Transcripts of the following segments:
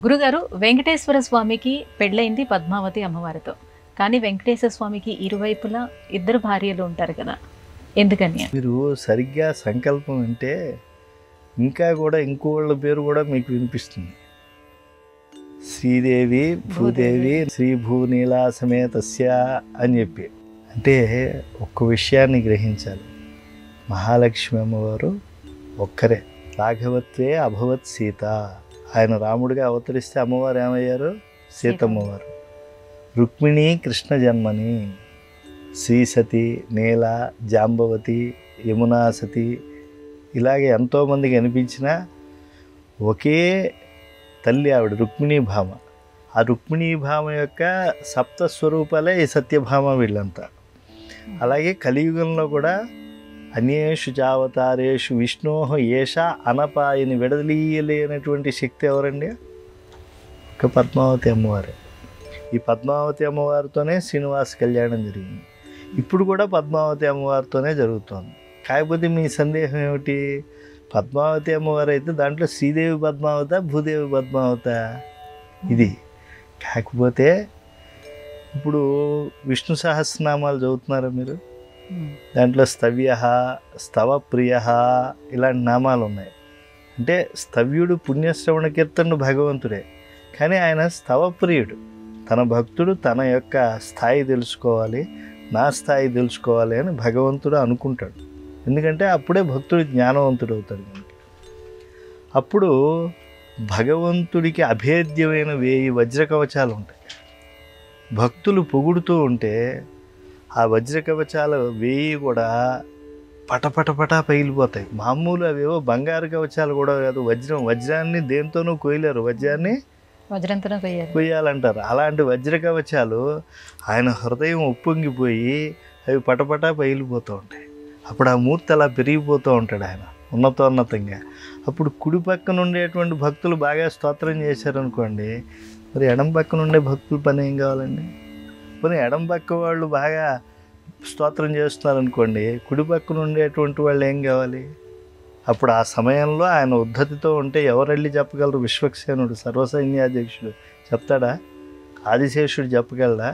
గురుగారు, వెంకటేశ్వర స్వామికి పెళ్ళైంది పద్మావతి అమ్మవారితో. కానీ వెంకటేశ్వర స్వామికి ఇరువైపులా ఇద్దరు భార్యలు ఉంటారు కదా, ఎందుకని? మీరు సరిగ్గా సంకల్పం అంటే ఇంకా కూడా ఇంకోళ్ళ పేరు కూడా మీకు వినిపిస్తుంది. శ్రీదేవి భూదేవి శ్రీ భూనీలా సమేతస్య అని చెప్పి. అంటే ఒక్క విషయాన్ని గ్రహించాలి. మహాలక్ష్మి అమ్మవారు ఒక్కరే. రాఘవత్వే అభవత్ సీత. ఆయన రాముడిగా అవతరిస్తే అమ్మవారు ఏమయ్యారు? సీతమ్మవారు. రుక్మిణి కృష్ణ జన్మని. శ్రీసతి, నీల, జాంబవతి, యమునా సతి, ఇలాగే ఎంతోమందికి అనిపించిన ఒకే తల్లి ఆవిడ రుక్మిణీ భామ. ఆ రుక్మిణీ భామ యొక్క సప్త స్వరూపాలే ఈ సత్యభామ వీళ్ళంతా. అలాగే కలియుగంలో కూడా అన్యేషు చావతారేషు విష్ణోహ ఏష అనపాయని విడదలీయలేనటువంటి శక్తి ఎవరండి? ఒక పద్మావతి అమ్మవారే. ఈ పద్మావతి అమ్మవారితోనే శ్రీనివాస కళ్యాణం జరిగింది. ఇప్పుడు కూడా పద్మావతి అమ్మవారితోనే జరుగుతోంది. కాకపోతే మీ సందేహం ఏమిటి? పద్మావతి అమ్మవారు అయితే దాంట్లో శ్రీదేవి పద్మావత, భూదేవి పద్మావత, ఇది. కాకపోతే ఇప్పుడు విష్ణు సహస్రనామాలు చదువుతున్నారా మీరు? దాంట్లో స్తవ్య, స్తవప్రియ ఇలాంటి నామాలు ఉన్నాయి. అంటే స్తవ్యుడు పుణ్యశ్రవణ కీర్తనుడు భగవంతుడే, కానీ ఆయన స్తవప్రియుడు. తన భక్తుడు తన యొక్క స్థాయి తెలుసుకోవాలి, నా స్థాయి తెలుసుకోవాలి అని భగవంతుడు అనుకుంటాడు. ఎందుకంటే అప్పుడే భక్తుడు జ్ఞానవంతుడు అవుతాడు. కనుక అప్పుడు భగవంతుడికి అభేద్యమైన 1000 వజ్రకవచాలు ఉంటాయి. భక్తులు పొగుడుతూ ఉంటే ఆ వజ్రకవచాలు 1000 కూడా పటపటపటా పగిలిపోతాయి. మామూలు అవేవో బంగారు కవచాలు కూడా కాదు. వజ్రాన్ని దేంతోనూ కొయ్యలేరు, వజ్రాన్ని వజ్రంతోనే కొయ్యాలంటారు. అలాంటి వజ్ర కవచాలు ఆయన హృదయం ఉప్పొంగిపోయి అవి పటపటా పగిలిపోతూ ఉంటాయి. అప్పుడు ఆ మూర్తి అలా పెరిగిపోతూ ఉంటాడు ఆయన ఉన్నతోన్నతంగా. అప్పుడు కుడి పక్కన ఉండేటువంటి భక్తులు బాగా స్తోత్రం చేశారనుకోండి, మరి ఎడం పక్కన ఉండే భక్తుల పని ఏం కావాలండి? పోనీ ఎడం పక్క వాళ్ళు బాగా స్తోత్రం చేస్తున్నారనుకోండి, కుడి పక్కన ఉండేటువంటి వాళ్ళు ఏం కావాలి? అప్పుడు ఆ సమయంలో ఆయన ఉద్ధతితో ఉంటే ఎవరు వెళ్ళి చెప్పగలరు? విశ్వక్సేనుడు, సర్వసైన్యాధ్యక్షుడు చెప్తాడా? ఆదిశేషుడు చెప్పగలడా?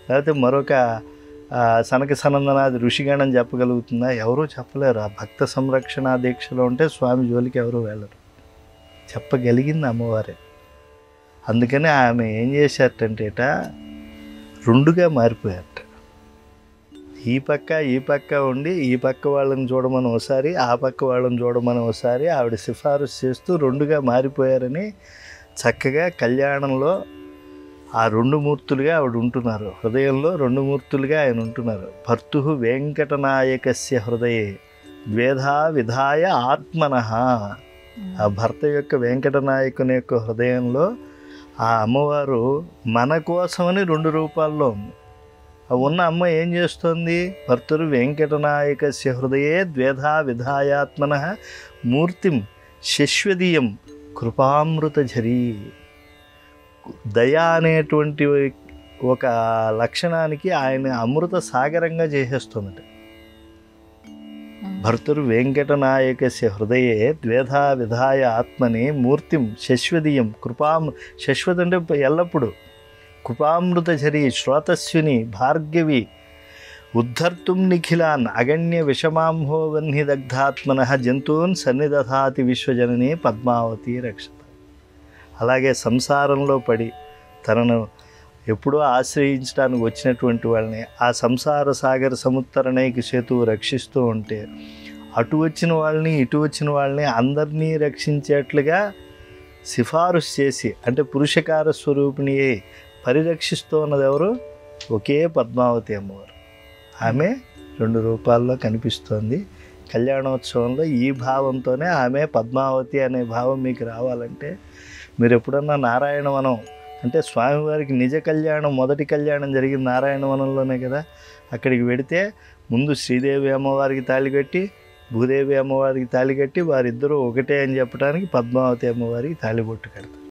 లేకపోతే మరొక సనక సనందనాది ఋషిగణం చెప్పగలుగుతుందా? ఎవరూ చెప్పలేరు. ఆ భక్త సంరక్షణ దీక్షలో ఉంటే స్వామి జోలికి ఎవరు వెళ్ళరు. చెప్పగలిగింది అమ్మవారే. అందుకని ఆమె ఏం చేశారటంటేట, 2గా మారిపోయారట. ఈ పక్క ఉండి ఈ పక్క వాళ్ళని చూడమని ఒకసారి, ఆ పక్క వాళ్ళని చూడమని ఒకసారి ఆవిడ సిఫారసు చేస్తూ 2గా మారిపోయారని చక్కగా కళ్యాణంలో ఆ 2 మూర్తులుగా ఆవిడ ఉంటున్నారు. హృదయంలో 2 మూర్తులుగా ఆయన ఉంటున్నారు. భర్తు వెంకటనాయకస్య హృదయే ద్వేధా విధాయ ఆత్మనః. ఆ భర్త యొక్క వెంకటనాయకుని యొక్క హృదయంలో ఆ అమ్మవారు మన కోసమని 2 రూపాల్లో ఉంది. ఉన్న అమ్మ ఏం చేస్తుంది? భర్తరు వెంకటనాయకస్య హృదయే ద్వేధా విధాయాత్మనః మూర్తిం శశ్వదీయం కృపామృతఝరీ. దయ అనేటువంటి ఒక లక్షణానికి ఆయన అమృత సాగరంగా చేసేస్తుందట. భర్తరు వెంకటనాయకస్య హృదయే ద్వేధా విధాయ ఆత్మని మూర్తిం శశ్వదీయం శశ్వత అంటే ఎల్లప్పుడూ కృపామృతఝరీ శ్రోతస్విని భార్గవి ఉద్ధర్తుం నిఖిలాన్ అగణ్య విషమాంహోవహ్ని దగ్ధాత్మనః జంతూన్ సన్నిదధాతి విశ్వజనని పద్మావతి రక్షత. అలాగే సంసారంలో పడి తనను ఎప్పుడూ ఆశ్రయించడానికి వచ్చినటువంటి వాళ్ళని ఆ సంసార సాగర సముత్తరణైకి సేతువు రక్షిస్తూ ఉంటే, అటు వచ్చిన వాళ్ళని ఇటు వచ్చిన వాళ్ళని అందరినీ రక్షించేట్లుగా సిఫారసు చేసి, అంటే పురుషకార స్వరూపిణి పరిరక్షిస్తూ ఉన్నది ఎవరు? ఒకే పద్మావతి అమ్మవారు. ఆమె 2 రూపాల్లో కనిపిస్తోంది. కళ్యాణోత్సవంలో ఈ భావంతోనే ఆమె పద్మావతి అనే భావం మీకు రావాలంటే, మీరు ఎప్పుడన్నా నారాయణవనం, అంటే స్వామివారికి నిజ కళ్యాణం, మొదటి కళ్యాణం జరిగింది నారాయణవనంలోనే కదా, అక్కడికి వెడితే ముందు శ్రీదేవి అమ్మవారికి తాళి కట్టి, భూదేవి అమ్మవారికి తాళి కట్టి వారిద్దరూ ఒకటే అని చెప్పడానికి పద్మావతి అమ్మవారికి తాళిబొట్టు కడతారు.